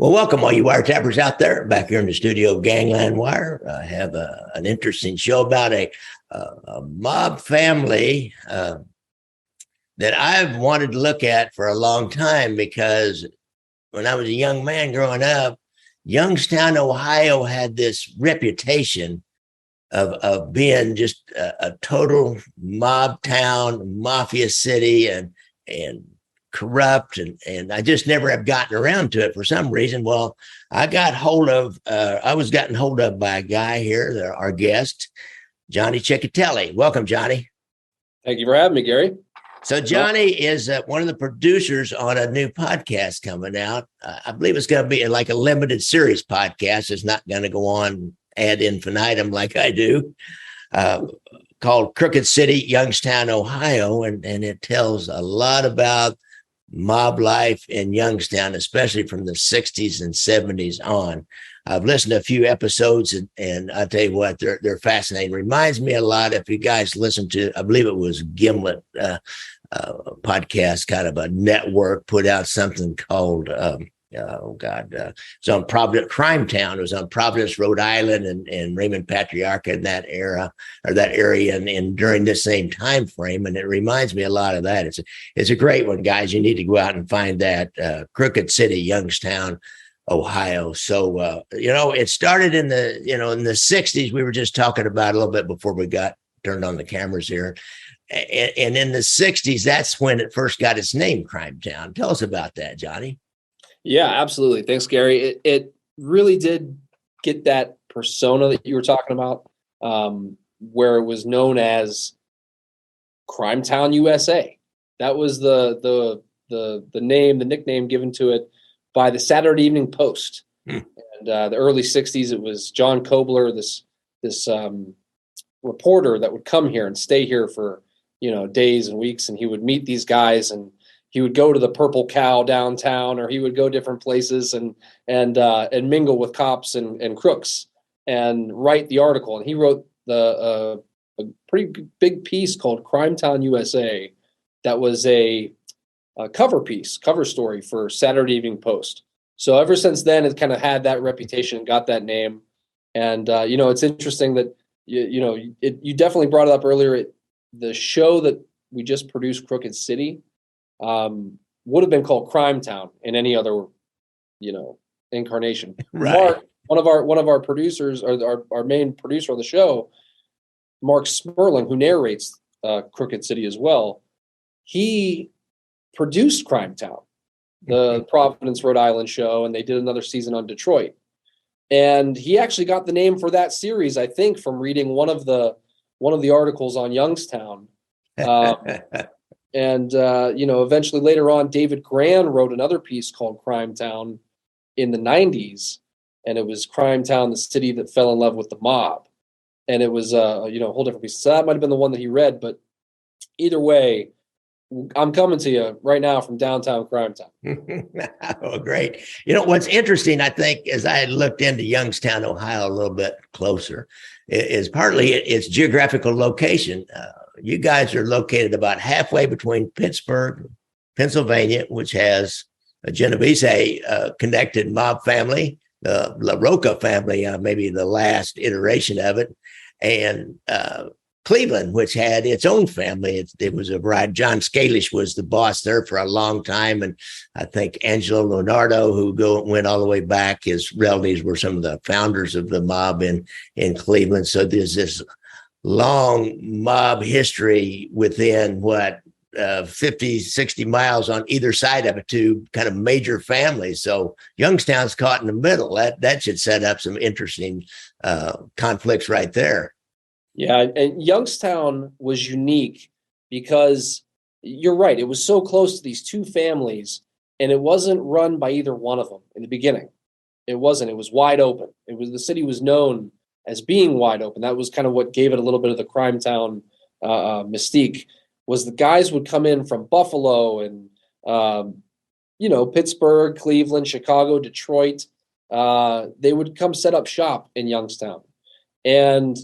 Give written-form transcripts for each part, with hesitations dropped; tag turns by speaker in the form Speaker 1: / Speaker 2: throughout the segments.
Speaker 1: Well, welcome all you wiretappers out there. Back here in the studio of Gangland Wire. I have an interesting show about a mob family that I've wanted to look at for a long time because when I was a young man growing up, Youngstown, Ohio had this reputation of being just a total mob town, mafia city, and corrupt, and I just never have gotten around to it for some reason. Well, I was gotten hold of by a guy here, our guest, Johnny Chechitelli. Welcome, Johnny.
Speaker 2: Thank you for having me, Gary.
Speaker 1: So Johnny is one of the producers on a new podcast coming out. I believe it's going to be like a limited series podcast. It's not going to go on ad infinitum like I do. Called Crooked City, Youngstown, Ohio, and it tells a lot about mob life in Youngstown, especially from the 60s and 70s on. I've listened to a few episodes, and I tell you what, they're fascinating. Reminds me a lot, if you guys listen to, I believe it was Gimlet podcast, kind of a network, put out something called, it's on Providence, Crime Town. It was on Providence, Rhode Island, and Raymond Patriarca in that era, or that area, and during this same time frame. And it reminds me a lot of that. It's a great one, guys. You need to go out and find that. Crooked City, Youngstown, Ohio. So it started in the in the 60s. We were just talking about a little bit before we got turned on the cameras here. And in the 60s, that's when it first got its name, Crime Town. Tell us about that, Johnny.
Speaker 2: Yeah, absolutely. Thanks, Gary. It really did get that persona that you were talking about, where it was known as Crime Town, USA. That was the name, the nickname given to it by the Saturday Evening Post. And the early 60s, it was John Kobler, this reporter that would come here and stay here for days and weeks, and he would meet these guys, and he would go to the Purple Cow downtown, or he would go different places and mingle with cops and crooks and write the article. And he wrote a pretty big piece called Crime Town USA. That was a cover story for Saturday Evening Post. So ever since then, it kind of had that reputation, got that name. And it's interesting that you definitely brought it up earlier. The show that we just produced, Crooked City, would have been called Crime Town in any other, incarnation.
Speaker 1: Right.
Speaker 2: Mark, one of our producers, or our main producer on the show, Mark Smerling, who narrates Crooked City as well, he produced Crime Town, the Providence, Rhode Island show, and they did another season on Detroit. And he actually got the name for that series, I think, from reading one of the articles on Youngstown. And eventually later on, David Gran wrote another piece called Crime Town in the 90s, and it was Crime Town, the city that fell in love with the mob. And it was a whole different piece. So that might have been the one that he read, but either way, I'm coming to you right now from downtown Crime Town.
Speaker 1: Oh, great. What's interesting, I think, as I had looked into Youngstown, Ohio a little bit closer, is partly its geographical location. You guys are located about halfway between Pittsburgh, Pennsylvania, which has a Genovese connected mob family, the La Rocca family, maybe the last iteration of it, and Cleveland, which had its own family. It was a bride. John Scalish was the boss there for a long time. And I think Angelo Leonardo, who went all the way back, his relatives were some of the founders of the mob in Cleveland. So there's this long mob history within 50, 60 miles on either side of it, two kind of major families. So Youngstown's caught in the middle. That should set up some interesting conflicts right there.
Speaker 2: Yeah, and Youngstown was unique because you're right. It was so close to these two families, and it wasn't run by either one of them in the beginning. It wasn't. It was wide open. The city was known as being wide open. That was kind of what gave it a little bit of the Crime Town mystique. Was the guys would come in from Buffalo and Pittsburgh, Cleveland, Chicago, Detroit. They would come set up shop in Youngstown, and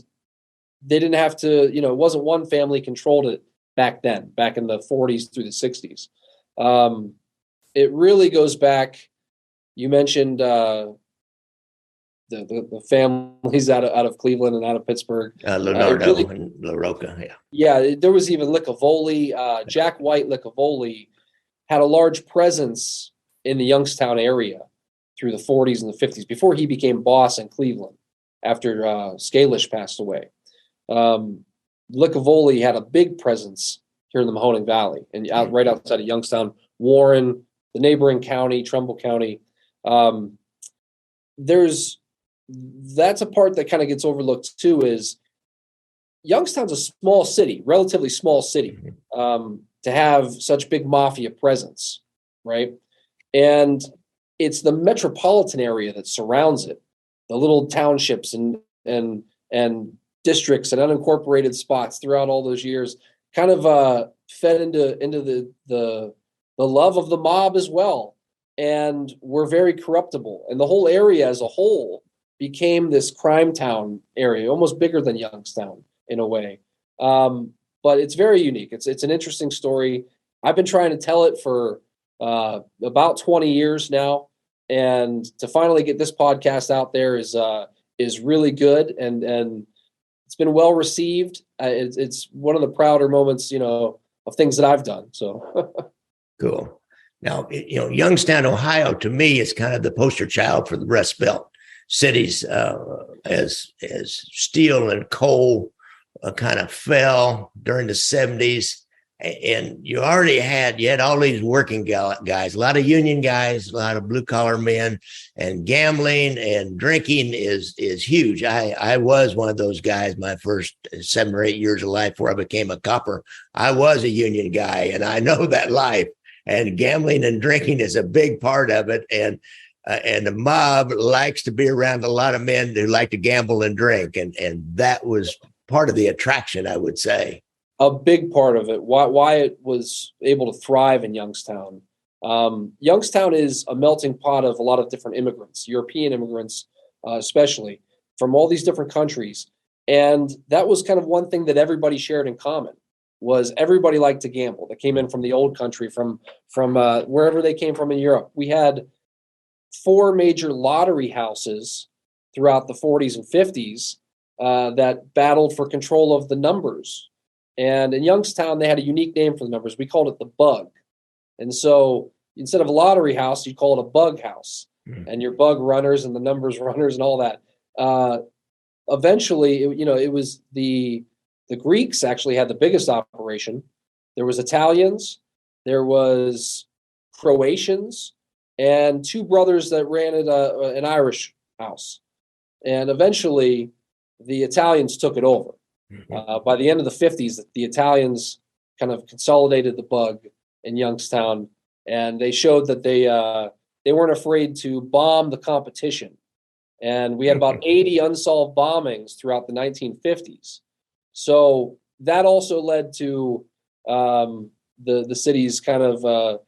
Speaker 2: they didn't have to, it wasn't one family controlled it back then, back in the 40s through the 60s. It really goes back You mentioned the families out of Cleveland and out of Pittsburgh.
Speaker 1: Leonardo and LaRocca. Yeah.
Speaker 2: Yeah, there was even Licavoli. Jack White Licavoli had a large presence in the Youngstown area through the 40s and the 50s before he became boss in Cleveland after Scalish passed away. Licavoli had a big presence here in the Mahoning Valley and right outside of Youngstown, Warren, the neighboring county, Trumbull County. That's a part that kind of gets overlooked too, is Youngstown's a small city, relatively small city, to have such big mafia presence, right? And it's the metropolitan area that surrounds it, the little townships and districts and unincorporated spots throughout all those years, kind of fed into the love of the mob as well, and were very corruptible. And the whole area as a whole became this crime town area, almost bigger than Youngstown in a way. But it's very unique. It's an interesting story. I've been trying to tell it for about 20 years now, and to finally get this podcast out there is really good, and it's been well received. It's one of the prouder moments, of things that I've done. So
Speaker 1: cool. Now, Youngstown, Ohio, to me, is kind of the poster child for the Rust Belt cities, as steel and coal kind of fell during the 70s. And you had all these working guys, a lot of union guys, a lot of blue collar men, and gambling and drinking is huge. I was one of those guys my first 7 or 8 years of life before I became a copper. I was a union guy, and I know that life, and gambling and drinking is a big part of it. And the mob likes to be around a lot of men who like to gamble and drink. And that was part of the attraction, I would say.
Speaker 2: A big part of it, why it was able to thrive in Youngstown. Youngstown is a melting pot of a lot of different immigrants, European immigrants, especially from all these different countries. And that was kind of one thing that everybody shared in common, was everybody liked to gamble. They came in from the old country, from wherever they came from in Europe. We had 4 major lottery houses throughout the 40s and 50s that battled for control of the numbers. And in Youngstown, they had a unique name for the numbers. We called it the bug. And so instead of a lottery house, you call it a bug house. And your bug runners and the numbers runners and all that. Eventually, it was the Greeks actually had the biggest operation. There was Italians, there was Croatians, and 2 brothers that ran an Irish house. And eventually, the Italians took it over. By the end of the 50s, the Italians kind of consolidated the bug in Youngstown, and they showed that they weren't afraid to bomb the competition. And we had about 80 unsolved bombings throughout the 1950s. So that also led to the city's kind of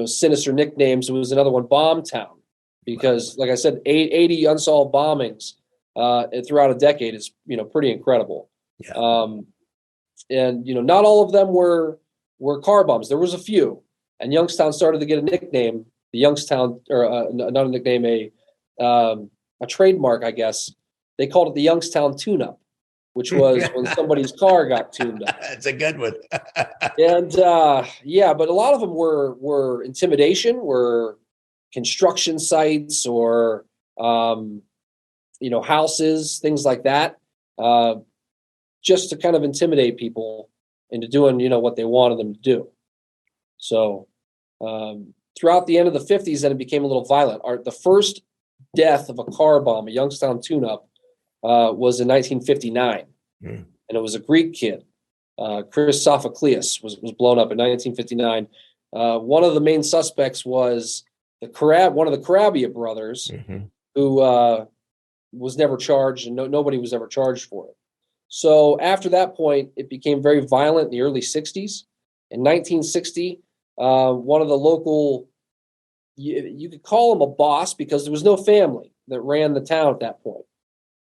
Speaker 2: sinister nicknames. It was another one, Bomb Town, because, like I said, 80 unsolved bombings throughout a decade is pretty incredible.
Speaker 1: Yeah.
Speaker 2: And not all of them were car bombs. There was a few, and Youngstown started to get a nickname. The Youngstown, or not a nickname, a trademark, I guess. They called it the Youngstown tune-up, which was when somebody's car got tuned up.
Speaker 1: That's a good one.
Speaker 2: And but a lot of them were intimidation, were construction sites, or houses, things like that, just to kind of intimidate people into doing, what they wanted them to do. So throughout the end of the 50s, then it became a little violent. The first death of a car bomb, a Youngstown tune-up, was in 1959. And it was a Greek kid. Chris Sophocleus was blown up in 1959. One of the main suspects was one of the Cavalero brothers, who was never charged, and nobody was ever charged for it. So after that point, it became very violent in the early 60s. In 1960, one of the local, you could call him a boss because there was no family that ran the town at that point.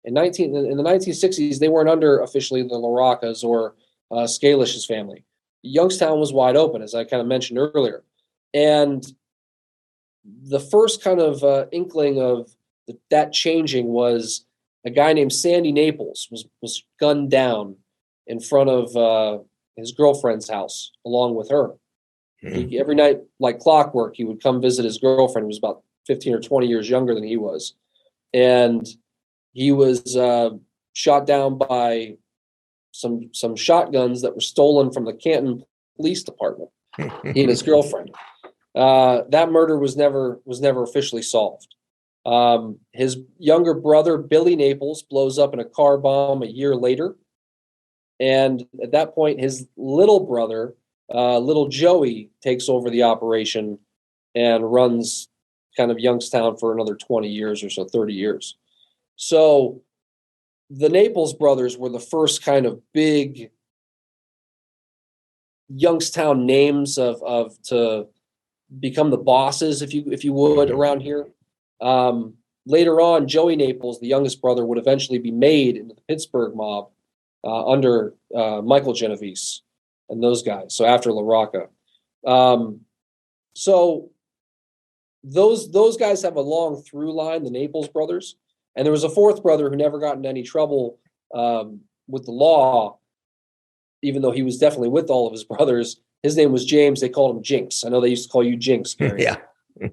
Speaker 2: In the 1960s, they weren't under officially the LaRoccas or Scalish's family. Youngstown was wide open, as I kind of mentioned earlier. And the first kind of inkling of that changing was a guy named Sandy Naples was gunned down in front of his girlfriend's house along with her. Every night, like clockwork, he would come visit his girlfriend, who was about 15 or 20 years younger than he was. And he was shot down by some shotguns that were stolen from the Canton Police Department. He and his girlfriend. That murder was never officially solved. His younger brother, Billy Naples, blows up in a car bomb a year later. And at that point, his little brother, little Joey, takes over the operation and runs kind of Youngstown for another 20 years or so, 30 years. So the Naples brothers were the first kind of big Youngstown names of to become the bosses, if you would, around here. Later on, Joey Naples, the youngest brother, would eventually be made into the Pittsburgh mob under Michael Genovese and those guys. So after La Rocca. So those guys have a long through line, the Naples brothers. And there was a fourth brother who never got into any trouble with the law, even though he was definitely with all of his brothers. His name was James. They called him Jinx. I know they used to call you Jinx, Gary.
Speaker 1: Yeah.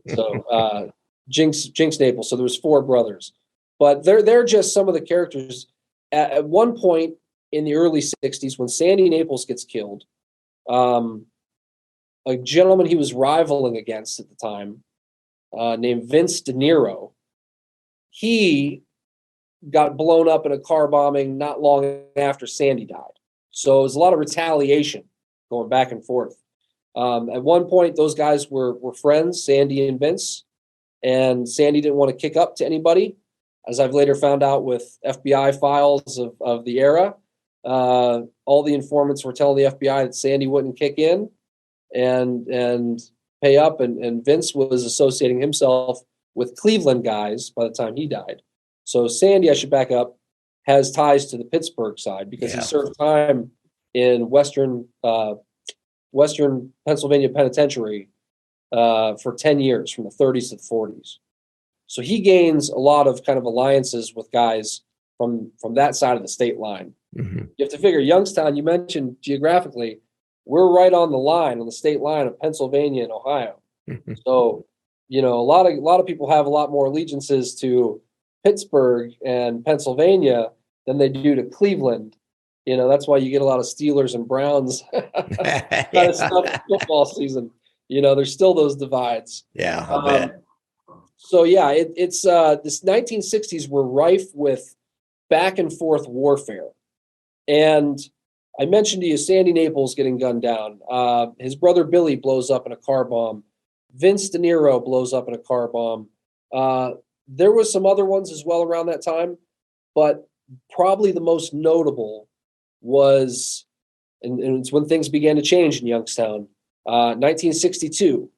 Speaker 2: So Jinx Naples. So there was 4 brothers, but they're just some of the characters. At one point in the early 60s, when Sandy Naples gets killed, a gentleman he was rivaling against at the time, named Vince De Niro, he got blown up in a car bombing not long after Sandy died. So it was a lot of retaliation going back and forth. At one point, those guys were friends, Sandy and Vince, and Sandy didn't want to kick up to anybody. As I've later found out with FBI files of the era, all the informants were telling the FBI that Sandy wouldn't kick in and pay up, and Vince was associating himself with Cleveland guys by the time he died. So Sandy, I should back up, has ties to the Pittsburgh side because he served time in Western Pennsylvania Penitentiary for 10 years, from the 30s to the 40s. So he gains a lot of kind of alliances with guys from that side of the state line. Mm-hmm. You have to figure Youngstown, you mentioned geographically, we're right on the state line of Pennsylvania and Ohio. Mm-hmm. So, a lot of people have a lot more allegiances to Pittsburgh and Pennsylvania than they do to Cleveland. That's why you get a lot of Steelers and Browns kind of stuff in football season. There's still those divides.
Speaker 1: Yeah, I bet.
Speaker 2: So yeah, it's this 1960s were rife with back and forth warfare. And I mentioned to you Sandy Naples getting gunned down. His brother Billy blows up in a car bomb. Vince De Niro blows up in a car bomb. There was some other ones as well around that time, but probably the most notable was, and it's when things began to change in Youngstown, 1962,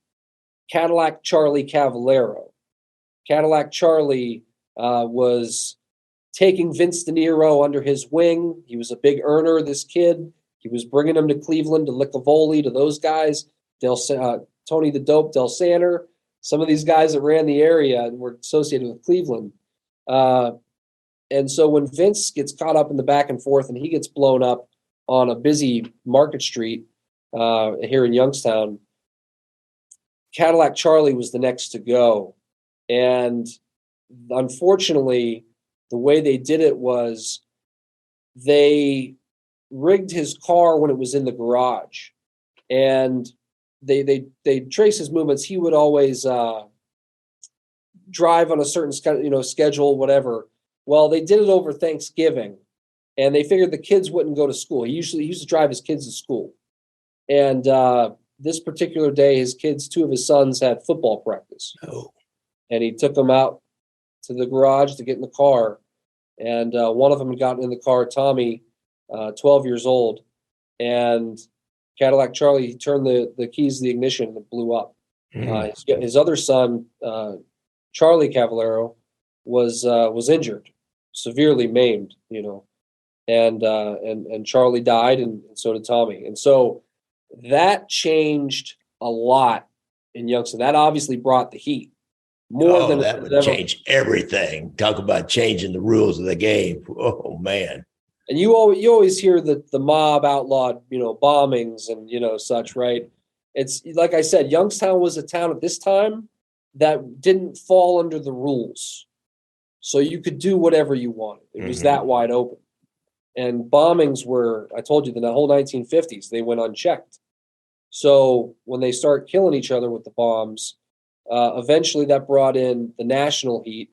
Speaker 2: Cadillac Charlie Cavalero. Cadillac Charlie was taking Vince De Niro under his wing. He was a big earner, this kid. He was bringing him to Cleveland, to Licavoli, to those guys, Tony the Dope, Del Santer, some of these guys that ran the area and were associated with Cleveland. And so when Vince gets caught up in the back and forth and he gets blown up on a busy Market Street here in Youngstown, Cadillac Charlie was the next to go. And unfortunately, the way they did it was they rigged his car when it was in the garage. And they trace his movements. He would always drive on a certain schedule, whatever. Well, they did it over Thanksgiving, and they figured the kids wouldn't go to school. He used to drive his kids to school, and this particular day, two of his sons had football practice.
Speaker 1: Oh.
Speaker 2: And he took them out to the garage to get in the car, and one of them had gotten in the car, Tommy, 12 years old, and Cadillac Charlie, he turned the keys to the ignition and it blew up. Mm. His other son, Charlie Cavalero, was injured, severely maimed, and Charlie died, and so did Tommy. And so that changed a lot in Youngstown. That obviously brought the heat more
Speaker 1: Oh,
Speaker 2: than
Speaker 1: that
Speaker 2: it
Speaker 1: would
Speaker 2: has ever.
Speaker 1: change everything. Talk about changing the rules of the game. Oh man.
Speaker 2: And you always hear the mob outlawed, bombings and such, right? It's like I said, Youngstown was a town at this time that didn't fall under the rules, so you could do whatever you wanted. It was that wide open. And bombings were, I told you, the whole 1950s, they went unchecked. So when they start killing each other with the bombs, eventually that brought in the national heat,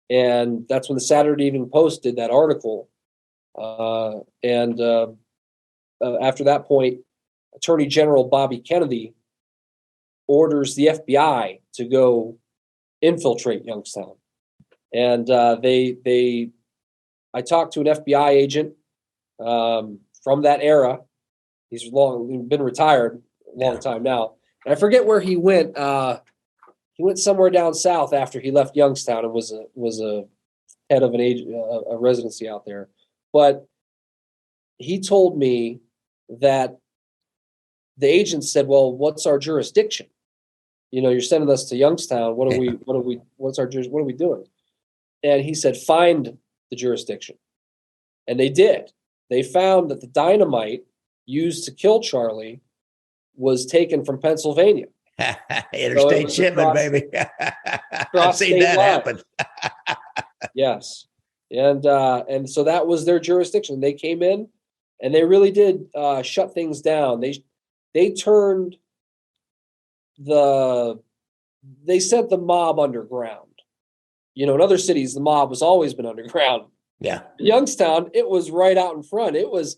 Speaker 2: and that's when the Saturday Evening Post did that article. And after that point, Attorney General Bobby Kennedy orders the FBI to go infiltrate Youngstown. And I talked to an FBI agent from that era. He's been retired a long time now. And I forget where he went. He went somewhere down south after he left Youngstown and was a head of a residency out there. But he told me that the agent said, "Well, what's our jurisdiction? You're sending us to Youngstown. What are we doing?" And he said, "Find the jurisdiction." And they did. They found that the dynamite used to kill Charlie was taken from Pennsylvania.
Speaker 1: Interstate shipment, baby. I've seen that happen.
Speaker 2: Yes. And so that was their jurisdiction. They came in and they really did shut things down. They turned they sent the mob underground. In other cities, the mob has always been underground.
Speaker 1: Yeah.
Speaker 2: Youngstown, it was right out in front. It was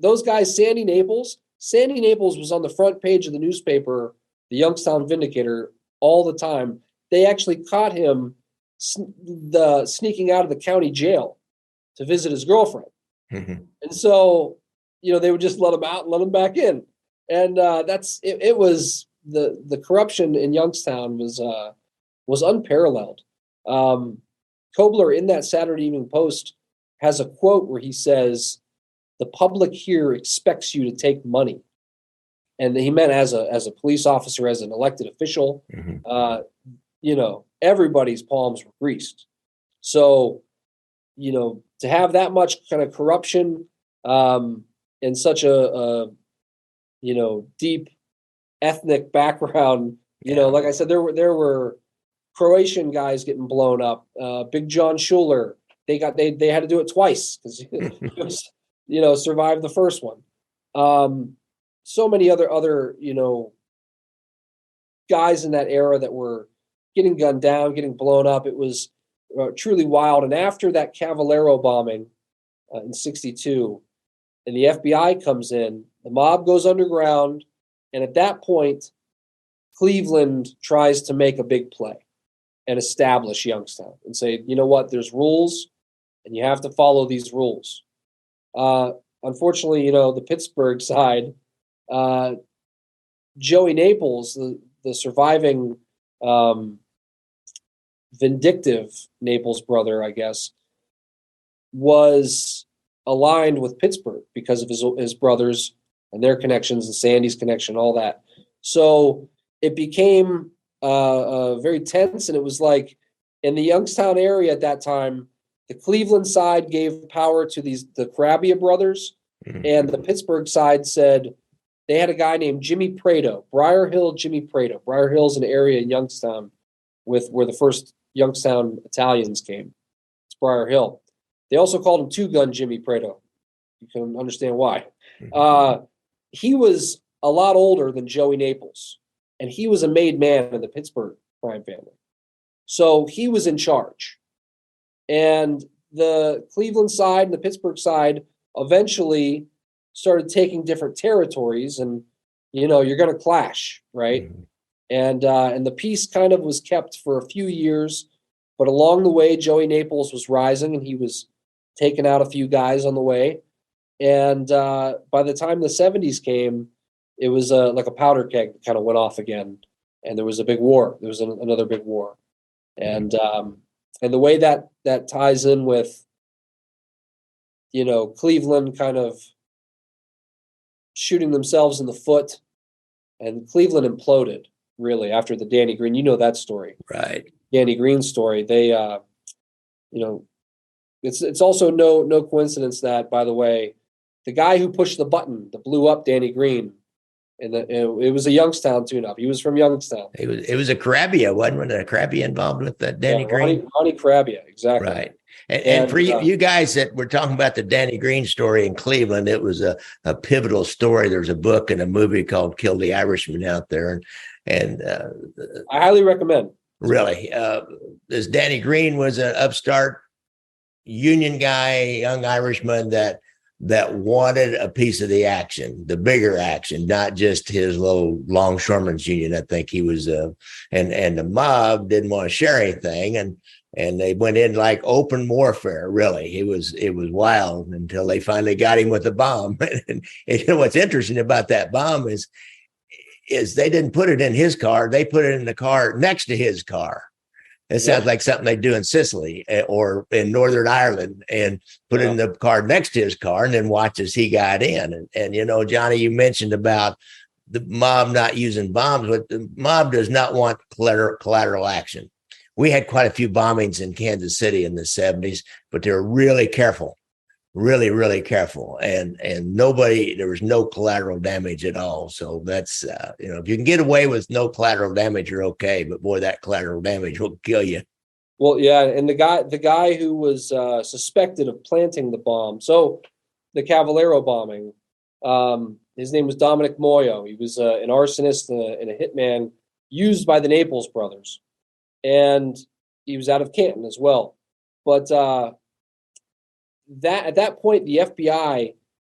Speaker 2: those guys, Sandy Naples. Sandy Naples was on the front page of the newspaper, the Youngstown Vindicator, all the time. They actually caught him sneaking out of the county jail to visit his girlfriend.
Speaker 1: Mm-hmm.
Speaker 2: And so, they would just let him out and let him back in. And that's it. It was the corruption in Youngstown was unparalleled. Kobler in that Saturday Evening Post has a quote where he says, "The public here expects you to take money," and he meant as a police officer, as an elected official. Mm-hmm. Everybody's palms were greased. So, to have that much kind of corruption and such a deep ethnic background, like I said, there were Croatian guys getting blown up. Big John Schuler, they had to do it twice because survived the first one. So many other guys in that era that were getting gunned down, getting blown up. It was truly wild. And after that Cavalero bombing in '62, and the FBI comes in, the mob goes underground, and at that point, Cleveland tries to make a big play and establish Youngstown and say, you know what, there's rules, and you have to follow these rules. Unfortunately, the Pittsburgh side, Joey Naples, the surviving vindictive Naples brother, I guess, was aligned with Pittsburgh because of his brothers and their connections and Sandy's connection, all that. So it became very tense, and it was like in the Youngstown area at that time, the Cleveland side gave power to the Carabia brothers, and the Pittsburgh side said they had a guy named Jimmy Prado, Briar Hill Jimmy Prado. Briar Hill's an area in Youngstown where the first Youngstown Italians came. It's Briar Hill. They also called him Two Gun Jimmy Prado. You can understand why. He was a lot older than Joey Naples, and he was a made man in the Pittsburgh crime family. So he was in charge. And the Cleveland side and the Pittsburgh side eventually started taking different territories, and you're going to clash, right? And the peace kind of was kept for a few years, but along the way, Joey Naples was rising, and he was taking out a few guys on the way. And by the time the '70s came, it was like a powder keg that kind of went off again, and there was a big war. There was another big war, and the way that ties in with Cleveland kind of shooting themselves in the foot, and Cleveland imploded. really, after the Danny Green. You know that story.
Speaker 1: Right.
Speaker 2: Danny Green story. They, it's also no coincidence that, by the way, the guy who pushed the button that blew up Danny Green, and it was a Youngstown tune-up. He was from Youngstown.
Speaker 1: It was a Crabia, wasn't it? A Crabia involved with that Danny Green?
Speaker 2: Ronnie Crabia, exactly.
Speaker 1: Right. And for you guys that were talking about the Danny Green story in Cleveland, it was a pivotal story. There's a book and a movie called Kill the Irishman out there. And
Speaker 2: I highly recommend.
Speaker 1: Really, this Danny Green was an upstart union guy, young Irishman that wanted a piece of the action, the bigger action, not just his little longshoremen's union. I think he was, and the mob didn't want to share anything, and they went in like open warfare. Really, it was wild until they finally got him with the bomb. And you know what's interesting about that bomb is they didn't put it in his car; they put it in the car next to his car. It sounds like something they do in Sicily or in Northern Ireland, and put it in the car next to his car and then watch as he got in. And you know, Johnny, you mentioned about the mob not using bombs, but the mob does not want collateral action. We had quite a few bombings in Kansas City in the 70s, but they were really careful, really, really careful. And there was no collateral damage at all. So that's, if you can get away with no collateral damage, you're okay. But boy, that collateral damage will kill you.
Speaker 2: Well, yeah. And the guy who was suspected of planting the bomb. So the Cavalero bombing, his name was Dominic Moyo. He was an arsonist and a hitman used by the Naples Brothers. And he was out of Canton as well. But, at that point, the FBI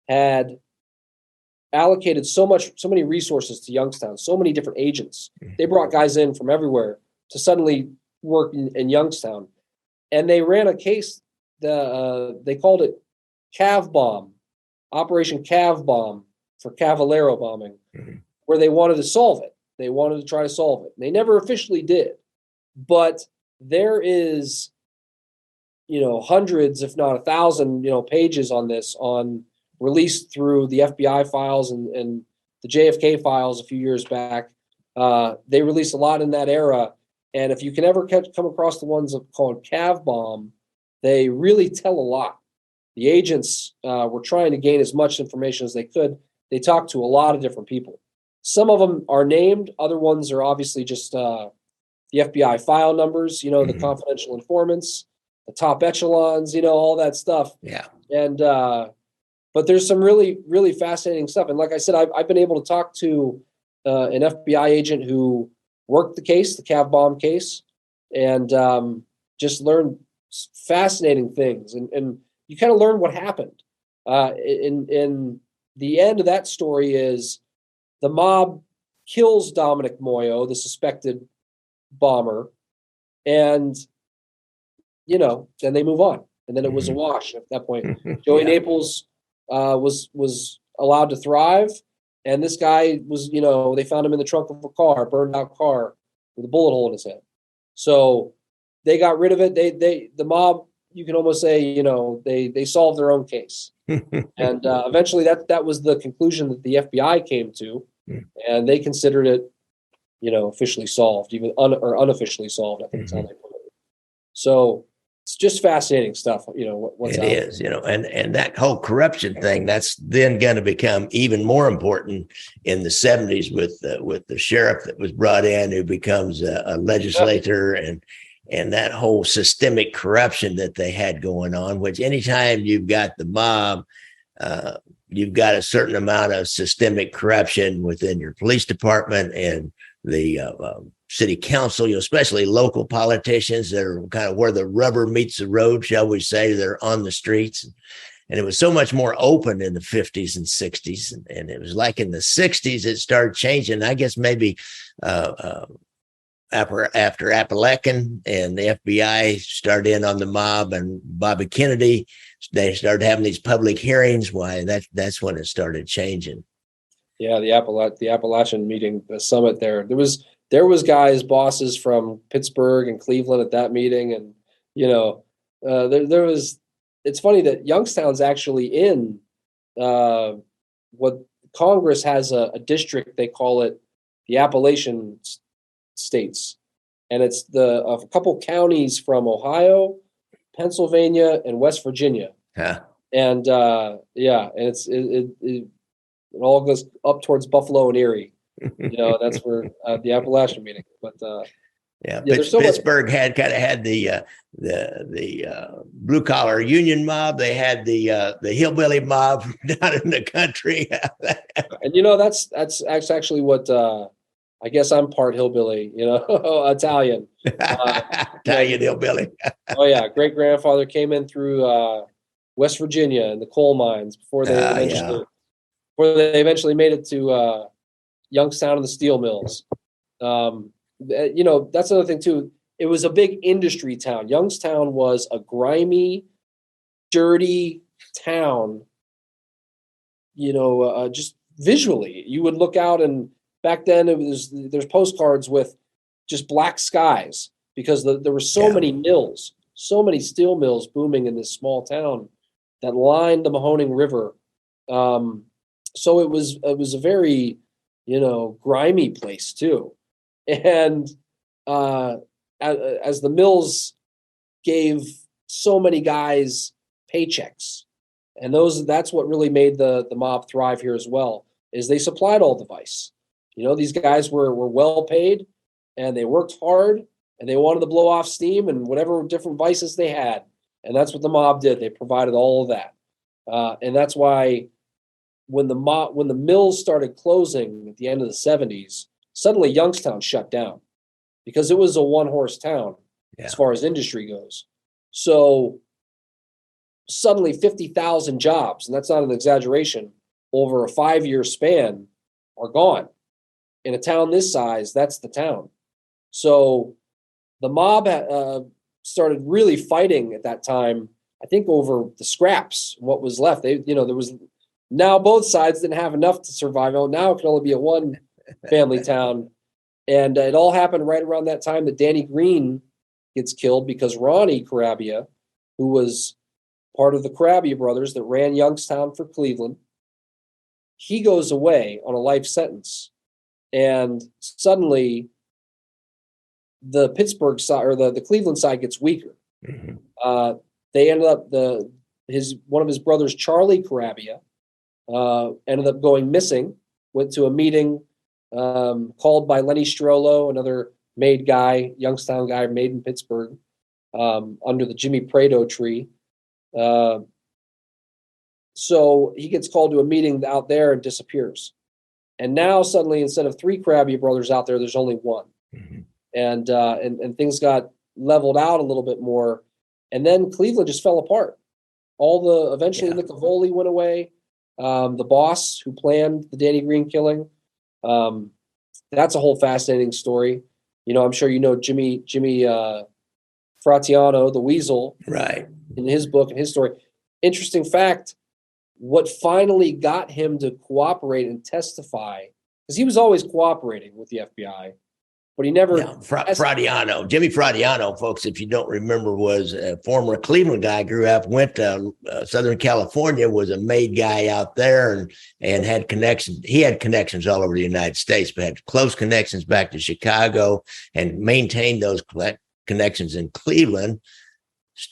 Speaker 2: had allocated so many resources to Youngstown, so many different agents. They brought guys in from everywhere to suddenly work in Youngstown, and they ran a case. They called it Cav Bomb, Operation Cav Bomb for Cavalero Bombing, where they wanted to solve it. They wanted to try to solve it. They never officially did, but there is, hundreds, if not 1,000, pages on this, released through the FBI files and the JFK files a few years back. They released a lot in that era. And if you can ever come across the ones called Cav Bomb, they really tell a lot. The agents were trying to gain as much information as they could. They talked to a lot of different people. Some of them are named. Other ones are obviously just the FBI file numbers, the confidential informants, the top echelons, all that stuff.
Speaker 1: Yeah.
Speaker 2: And, but there's some really, really fascinating stuff. And like I said, I've been able to talk to an FBI agent who worked the case, the Cav Bomb case, and just learned fascinating things. And you kind of learn what happened. In the end of that story is the mob kills Dominic Moyo, the suspected bomber, and then they move on, and then it was a wash at that point. Joey Naples was allowed to thrive, and this guy was, they found him in the trunk of a car, burned out car with a bullet hole in his head. So they got rid of it. The mob, you can almost say, they solved their own case, and eventually that was the conclusion that the FBI came to, and they considered it, officially solved, even or unofficially solved, I think is how they put it. So it's just fascinating stuff, what's
Speaker 1: it is, and that whole corruption thing, that's then going to become even more important in the 70s with the sheriff that was brought in, who becomes a legislator, and that whole systemic corruption that they had going on, which anytime you've got the mob, you've got a certain amount of systemic corruption within your police department and the city council, especially local politicians that are kind of where the rubber meets the road, shall we say. They're on the streets. And it was so much more open in the 50s and 60s. And it was like in the 60s, it started changing. I guess maybe after Appalachian and the FBI started in on the mob and Bobby Kennedy, they started having these public hearings. Why that's when it started changing.
Speaker 2: Yeah, the Appalachian meeting, the summit there. There was guys, bosses from Pittsburgh and Cleveland at that meeting, and there was. It's funny that Youngstown's actually in what Congress has a district, they call it the Appalachian states, and it's a couple counties from Ohio, Pennsylvania, and West Virginia.
Speaker 1: Huh.
Speaker 2: And and it all goes up towards Buffalo and Erie. That's where the Appalachian meeting. But
Speaker 1: Pittsburgh had the blue collar union mob. They had the hillbilly mob down in the country.
Speaker 2: And that's actually what I guess I'm part hillbilly. Italian.
Speaker 1: Italian hillbilly.
Speaker 2: Oh yeah, great grandfather came in through West Virginia in the coal mines before they eventually made it to Youngstown and the steel mills. That's another thing too. It was a big industry town. Youngstown was a grimy, dirty town. Just visually, you would look out, and back then there's postcards with just black skies because there were so many mills, so many steel mills booming in this small town that lined the Mahoning River. So it was a very, grimy place too. And as the mills gave so many guys paychecks, and that's what really made the mob thrive here as well, is they supplied all the vice. These guys were well paid, and they worked hard, and they wanted to blow off steam and whatever different vices they had. And that's what the mob did. They provided all of that. And that's why when the mills started closing at the end of the 70s, suddenly Youngstown shut down because it was a one-horse town as far as industry goes. So suddenly 50,000 jobs, and that's not an exaggeration, over a 5-year span are gone. In a town this size, that's the town. So the mob started really fighting at that time, I think, over the scraps, what was left. Now both sides didn't have enough to survive. Now it can only be a one family town. And it all happened right around that time that Danny Green gets killed because Ronnie Carabia, who was part of the Carabia brothers that ran Youngstown for Cleveland, he goes away on a life sentence. And suddenly the Pittsburgh side or the Cleveland side gets weaker. Mm-hmm. They ended up one of his brothers, Charlie Carabia, ended up going missing, went to a meeting called by Lenny Strollo, another made guy, Youngstown guy made in Pittsburgh, under the Jimmy Prado tree. So he gets called to a meeting out there and disappears. And now suddenly, instead of 3 Carabia brothers out there, there's only one. Mm-hmm. And things got leveled out a little bit more. And then Cleveland just fell apart. Eventually Nick Cavoli went away. The boss who planned the Danny Green killing. That's a whole fascinating story. I'm sure Jimmy Fratiano, the Weasel,
Speaker 1: right,
Speaker 2: in his book and his story. Interesting fact, what finally got him to cooperate and testify, because he was always cooperating with the FBI, but he never.
Speaker 1: Fratiano, Jimmy Fratiano, folks, if you don't remember, was a former Cleveland guy. Grew up, went to Southern California, was a made guy out there, and had connections. He had connections all over the United States, but had close connections back to Chicago, and maintained those connections in Cleveland.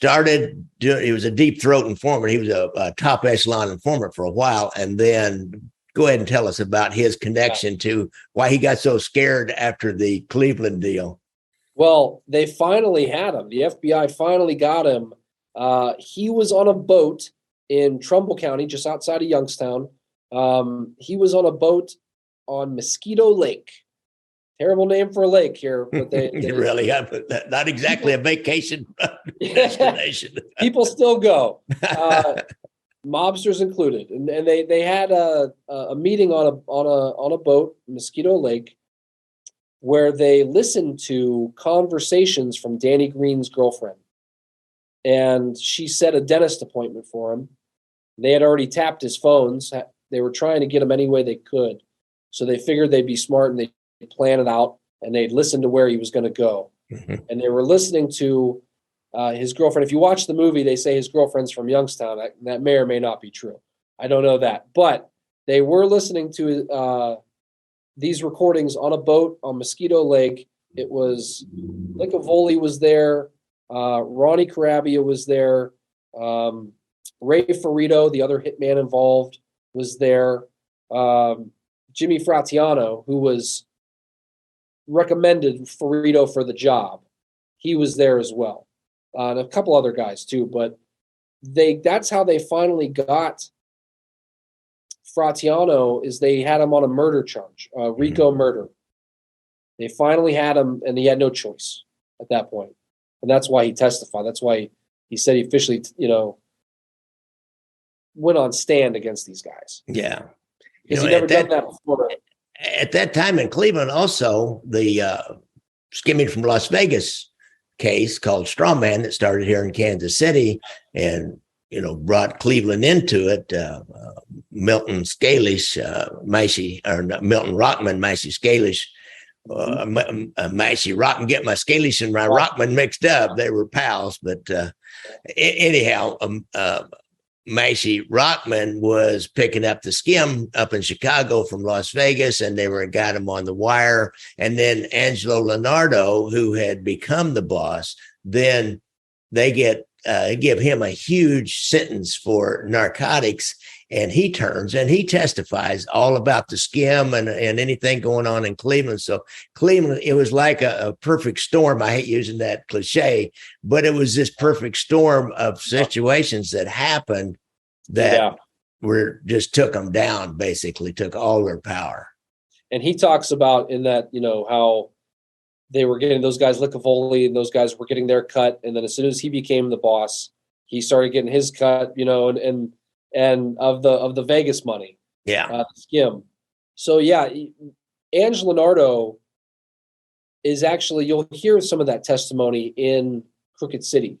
Speaker 1: He was a deep throat informant. He was a top echelon informant for a while, and then. Go ahead and tell us about his connection to why he got so scared after the Cleveland deal.
Speaker 2: Well, they finally had him. The FBI finally got him. He was on a boat in Trumbull County, just outside of Youngstown. He was on a boat on Mosquito Lake. Terrible name for a lake here, but they
Speaker 1: really have not exactly a vacation destination.
Speaker 2: People still go. Mobsters included, and they had a meeting on a boat, Mosquito Lake, where they listened to conversations from Danny Green's girlfriend, and she set a dentist appointment for him. They had already tapped his phones. They were trying to get him any way they could, so they figured they'd be smart and they'd plan it out, and they'd listen to where he was going to go. Mm-hmm. And they were listening to his girlfriend. If you watch the movie, they say his girlfriend's from Youngstown. That may or may not be true. I don't know that. But they were listening to these recordings on a boat on Mosquito Lake It was Licavoli was there. Ronnie Carabia was there. Ray Ferrito, the other hitman involved, was there. Jimmy Fratiano, who was recommended Ferrito for the job, he was there as well. And a couple other guys too, but that's how they finally got Fratiano, is they had him on a murder charge, RICO murder. They finally had him, and he had no choice at that point. And that's why he testified. That's why he said he officially, went on stand against these guys.
Speaker 1: Yeah.
Speaker 2: Because he never done that before.
Speaker 1: At that time in Cleveland, also, the skimming from Las Vegas case called Strawman that started here in Kansas City and, brought Cleveland into it. Milton Scalish, Milton Rockman, Macy Scalish, Macy Rockman, get my Scalish and my Rockman mixed up. They were pals, but anyhow, Macy Rockman was picking up the skim up in Chicago from Las Vegas, and they got him on the wire. And then Angelo Leonardo, who had become the boss, then they give him a huge sentence for narcotics, and he turns and he testifies all about the skim and anything going on in Cleveland. So Cleveland, it was like a perfect storm. I hate using that cliche, but it was this perfect storm of situations that happened that just took them down, basically took all their power.
Speaker 2: And he talks about in that, how they were getting those guys, Licavoli, and those guys were getting their cut. And then as soon as he became the boss, he started getting his cut, and of the Vegas money, skim. So Ange Leonardo is actually, you'll hear some of that testimony in Crooked City.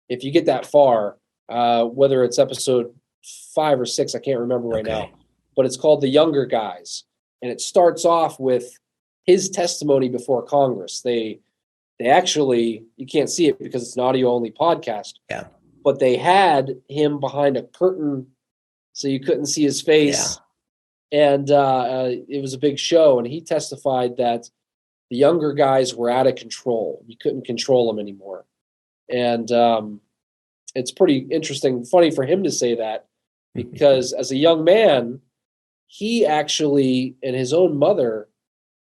Speaker 2: If you get that far, whether it's episode 5 or 6, I can't remember right now, but it's called The Younger Guys. And it starts off with his testimony before Congress. They actually, you can't see it because it's an audio only podcast.
Speaker 1: Yeah.
Speaker 2: But they had him behind a curtain so you couldn't see his face. Yeah. And it was a big show. And he testified that the younger guys were out of control. You couldn't control them anymore. And it's pretty interesting, funny for him to say that, because as a young man, he actually, and his own mother,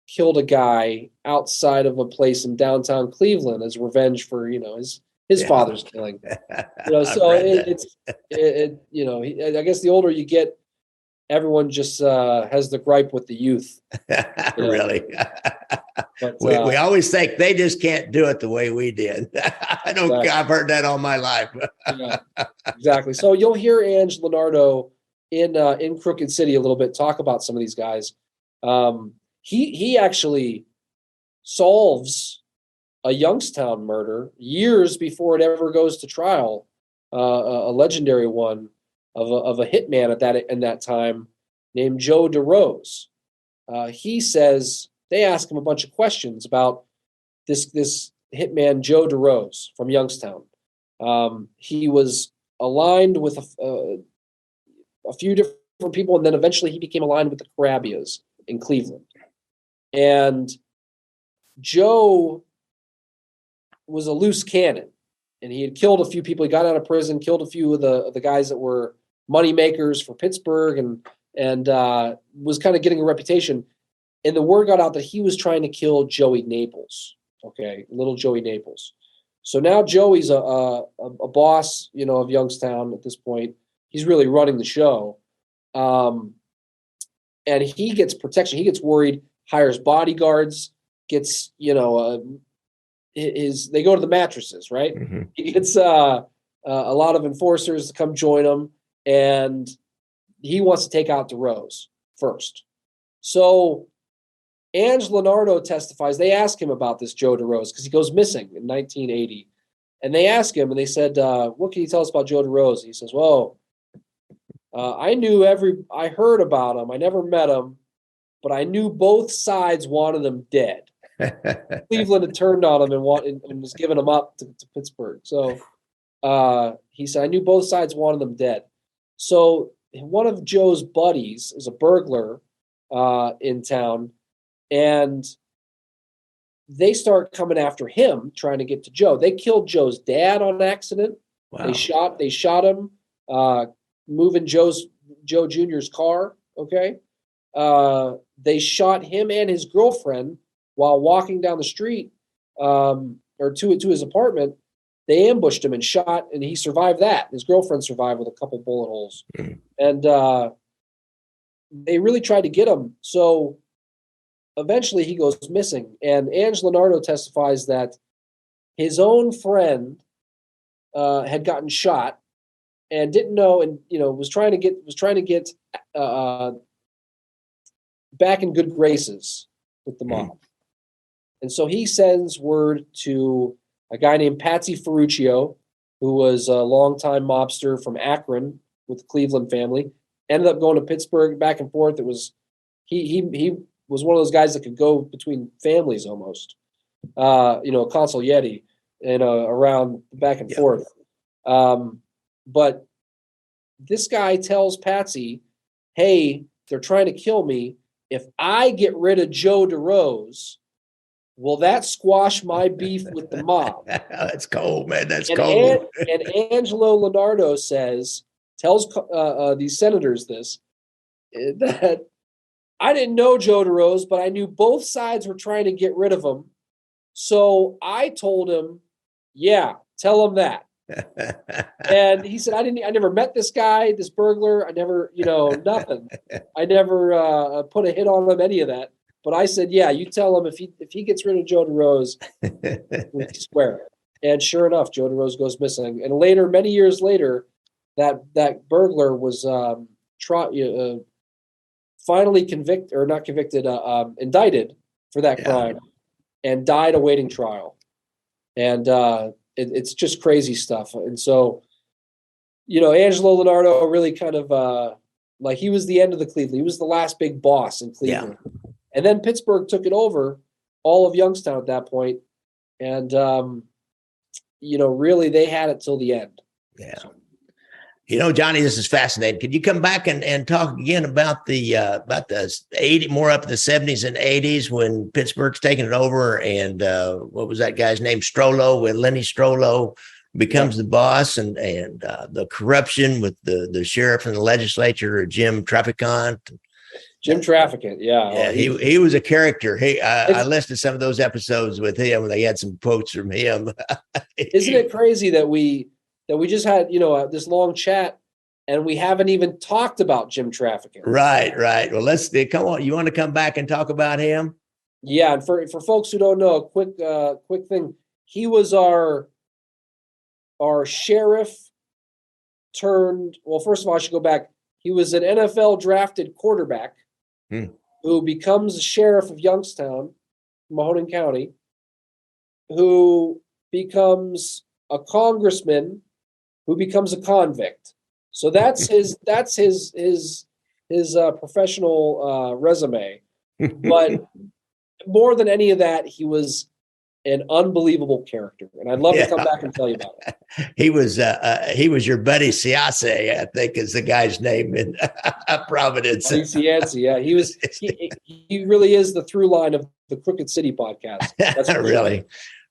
Speaker 2: killed a guy outside of a place in downtown Cleveland as revenge for, his father's killing. So I guess the older you get, everyone just has the gripe with the youth.
Speaker 1: Really? But, we always think they just can't do it the way we did. I don't. Exactly. I've heard that all my life.
Speaker 2: Exactly. So you'll hear Ange Leonardo in Crooked City a little bit talk about some of these guys. He actually solves a Youngstown murder years before it ever goes to trial, a legendary one of a hitman in that time named Joe DeRose. He says they ask him a bunch of questions about this hitman Joe DeRose from Youngstown. He was aligned with a few different people, and then eventually he became aligned with the Carabias in Cleveland. And Joe was a loose cannon, and he had killed a few people. He got out of prison, killed a few of the guys that were money makers for Pittsburgh, and was kind of getting a reputation. And the word got out that he was trying to kill Joey Naples. Okay, little Joey Naples. So now Joey's a boss, of Youngstown at this point. He's really running the show, and he gets protection. He gets worried, hires bodyguards, gets they go to the mattresses, right? Mm-hmm. He gets a lot of enforcers to come join him, and he wants to take out DeRose first. So Ange Leonardo testifies. They ask him about this Joe DeRose because he goes missing in 1980. And they ask him, and they said, what can you tell us about Joe DeRose? He says, I heard about him. I never met him, but I knew both sides wanted him dead. Cleveland had turned on him and was giving him up to Pittsburgh. So he said, I knew both sides wanted him dead. So one of Joe's buddies is a burglar in town, and they start coming after him, trying to get to Joe. They killed Joe's dad on accident.
Speaker 1: Wow.
Speaker 2: They shot him, moving Joe Jr.'s car. Okay. They shot him and his girlfriend while walking down the street, or to his apartment. They ambushed him and shot, and he survived that. His girlfriend survived with a couple bullet holes. Mm. And they really tried to get him. So eventually he goes missing. And Ange Leonardo testifies that his own friend had gotten shot and didn't know, and was trying to get back in good graces with the mob. Mm. And so he sends word to a guy named Patsy Ferruccio, who was a longtime mobster from Akron with the Cleveland family. Ended up going to Pittsburgh, back and forth. It was he was one of those guys that could go between families almost. Consigliere, and around back and forth. But this guy tells Patsy, "Hey, they're trying to kill me. If I get rid of Joe DeRose, will that squash my beef with the mob?"
Speaker 1: That's cold, man. That's cold.
Speaker 2: And Angelo Leonardo tells these senators that I didn't know Joe DeRose, but I knew both sides were trying to get rid of him. So I told him, "Yeah, tell him that." And he said, I never met this guy, this burglar. I never, nothing. I never put a hit on him, any of that. But I said, "Yeah, you tell him if he gets rid of Joe DeRose, we swear." And sure enough, Joe DeRose goes missing. And later, many years later, that burglar was finally indicted for that crime, and died awaiting trial. And it's just crazy stuff. And so, Angelo Leonardo really kind of he was the end of the Cleveland. He was the last big boss in Cleveland. Yeah. And then Pittsburgh took it over, all of Youngstown at that point. And, really they had it till the end.
Speaker 1: Yeah. Johnny, this is fascinating. Could you come back and talk again about the 80s, more up in the 70s and 80s when Pittsburgh's taking it over, and what was that guy's name? Strollo, when Lenny Strollo becomes the boss, and the corruption with the sheriff and the legislature, Jim Traficant.
Speaker 2: Jim Traficant, yeah.
Speaker 1: Yeah, he was a character. I listened to some of those episodes with him, and they had some quotes from him.
Speaker 2: Isn't it crazy that we just had, this long chat, and we haven't even talked about Jim Traficant?
Speaker 1: Right. Well, let's come on. You want to come back and talk about him?
Speaker 2: Yeah, and for folks who don't know, a quick thing. He was our sheriff turned. Well, first of all, I should go back. He was an NFL drafted quarterback who becomes the sheriff of Youngstown, Mahoning County, who becomes a congressman, who becomes a convict. So that's his professional resume. But more than any of that, he was an unbelievable character, and I'd love to come back and tell you about it.
Speaker 1: He was your buddy Ciace, I think is the guy's name in Providence.
Speaker 2: Ciace, yeah, he was. He really is the through line of the Crooked City podcast. That's
Speaker 1: really.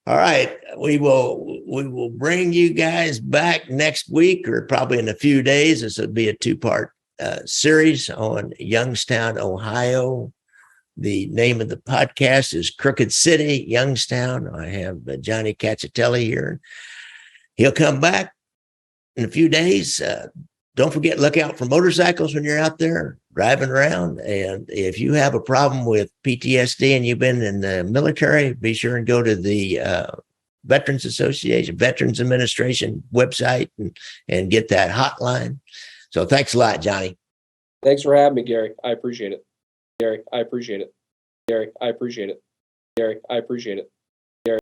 Speaker 1: All right, we will bring you guys back next week, or probably in a few days. This will be a 2-part series on Youngstown, Ohio. The name of the podcast is Crooked City, Youngstown. I have Johnny Chechitelli here. He'll come back in a few days. Don't forget, look out for motorcycles when you're out there driving around. And if you have a problem with PTSD and you've been in the military, be sure and go to the Veterans Association, Veterans Administration website and get that hotline. So thanks a lot, Johnny.
Speaker 2: Thanks for having me, Gary. I appreciate it. Gary, I appreciate it. Gary, I appreciate it. Gary, I appreciate it.